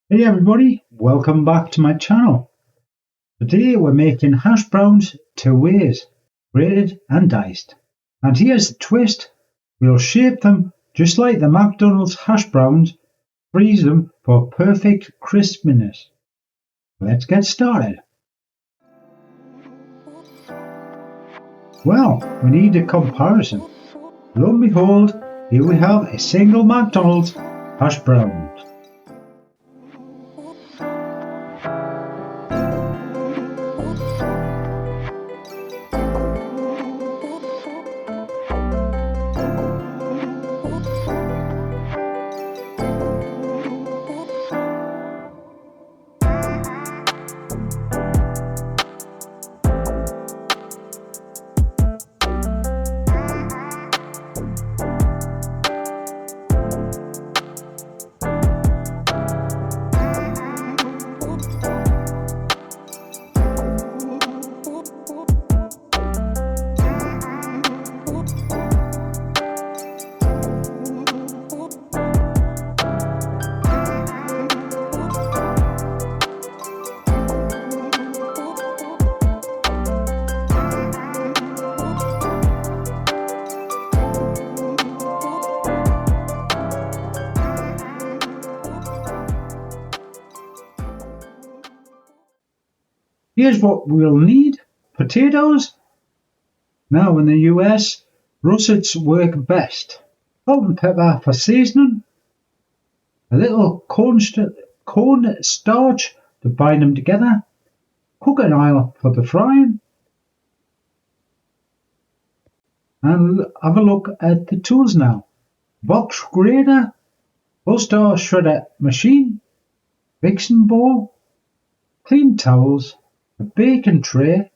Hey everybody, welcome back to my channel. Today we're making hash browns two ways, grated and diced. And here's the twist, we'll shape them just like the McDonald's hash browns, freeze them for perfect crispiness. Let's get started. Well, we need a comparison. Lo and behold, here we have a single McDonald's hash browns. Here's what we'll need. Potatoes. Now in the US, russets work best. Salt and pepper for seasoning. A little corn starch to bind them together. Cooking oil for the frying. And have a look at the tools now. Box grater, All-Star shredder machine, mixing bowl, clean towels, a baking tray,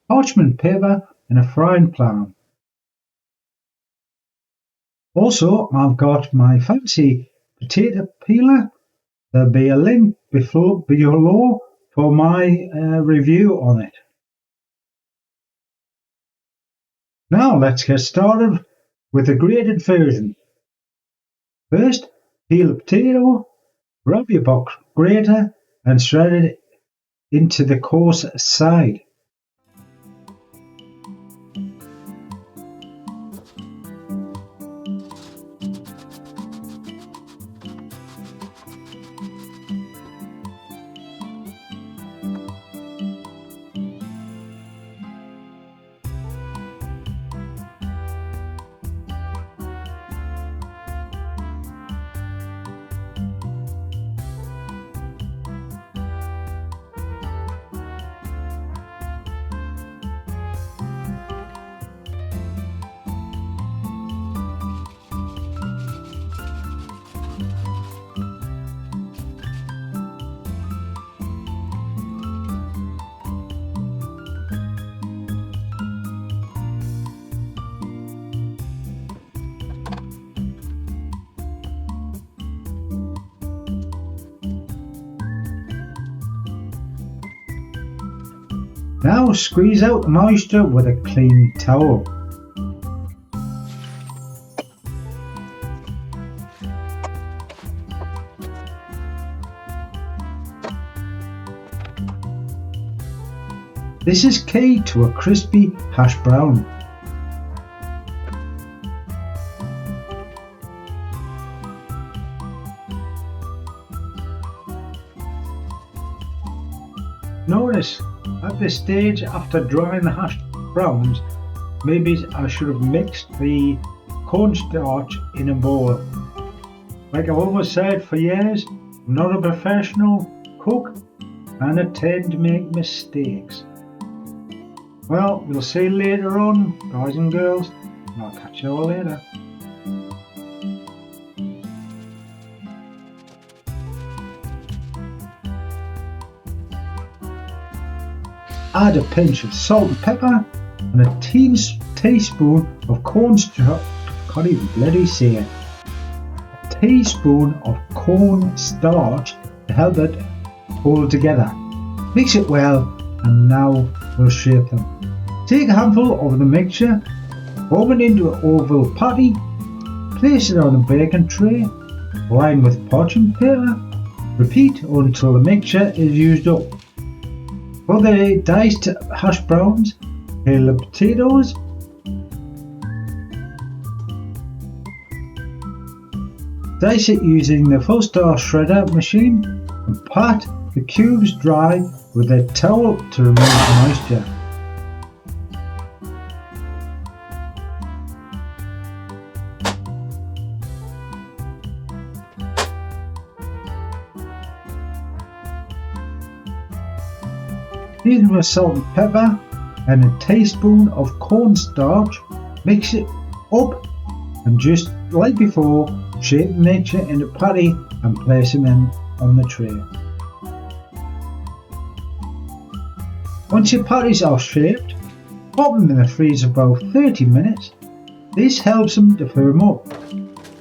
parchment paper and a frying pan. Also, I've got my fancy potato peeler. There'll be a link below for my review on it. Now let's get started with the grated version. First, peel a potato, rub your box grater and shred it into the coarse side. Now squeeze out the moisture with a clean towel. This is key to a crispy hash brown. Notice at this stage, after drying the hash browns, maybe I should have mixed the cornstarch in a bowl. Like I've always said for years, I'm not a professional cook and I tend to make mistakes. Well, we'll see later on, guys and girls, and I'll catch you all later. Add a pinch of salt and pepper and a teaspoon of cornstarch. Can't even bloody say it. A teaspoon of cornstarch to help it hold together. Mix it well and now we'll shape them. Take a handful of the mixture, form it into an oval patty, place it on a baking tray, line with parchment paper, Repeat until the mixture is used up. For the diced hash browns, peel the potatoes, dice it using the full starch shredder machine and pat the cubes dry with a towel to remove the moisture. Season with salt and pepper and a teaspoon of cornstarch. Mix it up and just like before, shape the mixture in a patty and place them in on the tray. Once your patties are shaped, pop them in the freezer for about 30 minutes. This helps them to firm up,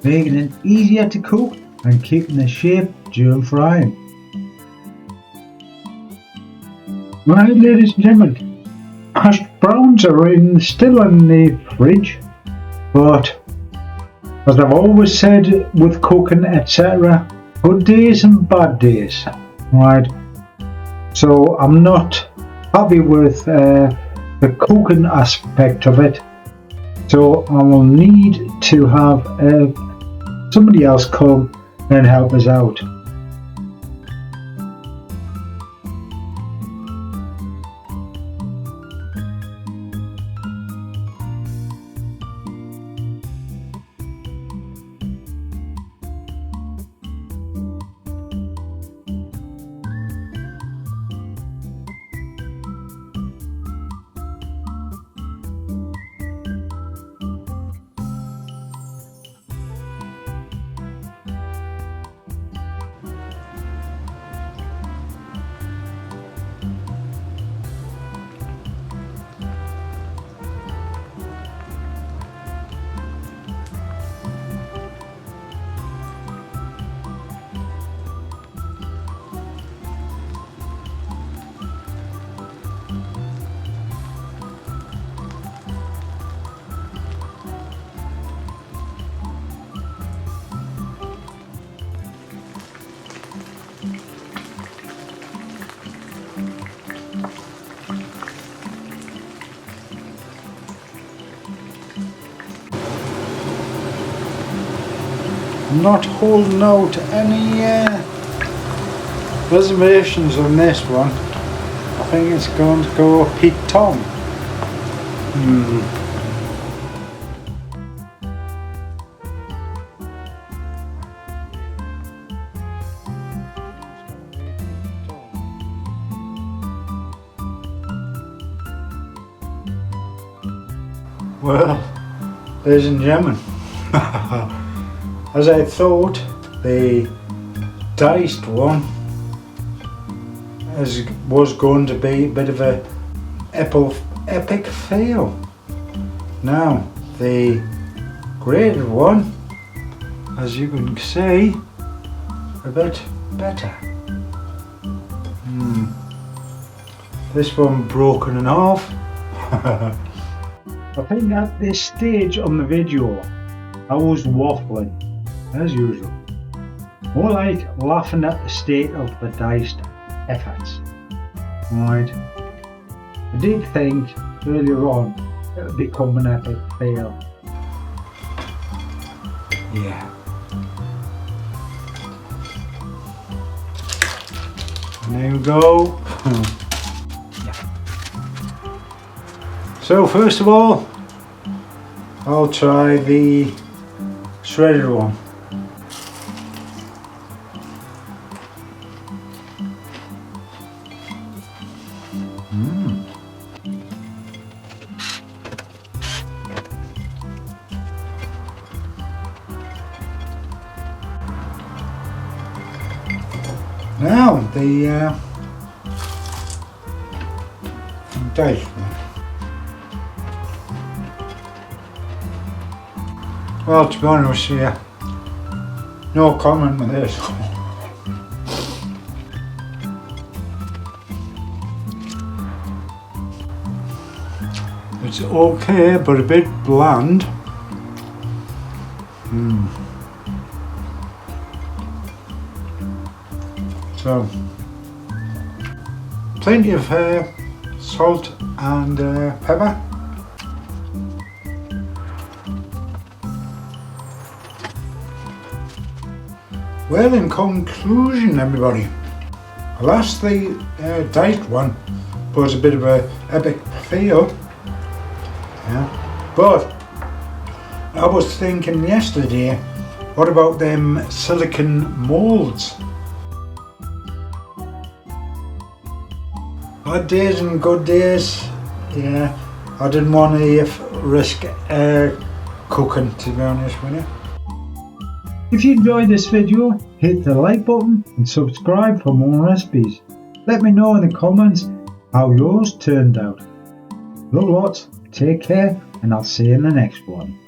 making it easier to cook and keeping their shape during frying. Right, ladies and gentlemen, hash browns are still in the fridge, but as I've always said with cooking etc, good days and bad days, right? So I'm not happy with the cooking aspect of it, so I will need to have somebody else come and help us out. I'm not holding out any reservations on this one. I think it's going to go Pete Tong. Well, ladies and gentlemen, as I thought, the diced one was going to be a bit of a epic fail. Now, the grated one, as you can see, a bit better. This one broken in half. I think at this stage on the video, I was waffling, as usual. More like laughing at the state of the diced efforts. Right. I did think earlier on it would become an epic fail. Yeah. And there we go. Yeah. So first of all, I'll try the shredded one. Now the diced one. Well, to be honest with you, no comment with this. It's okay, but a bit bland. So plenty of salt and pepper. Well, in conclusion, everybody, alas, the diet one was a bit of a epic fail. Yeah. But I was thinking yesterday, what about them silicone molds? Bad days and good days. Yeah, I didn't want to risk cooking, to be honest with you. If you enjoyed this video, hit the like button and subscribe for more recipes. Let me know in the comments how yours turned out. Look lots, take care, and I'll see you in the next one.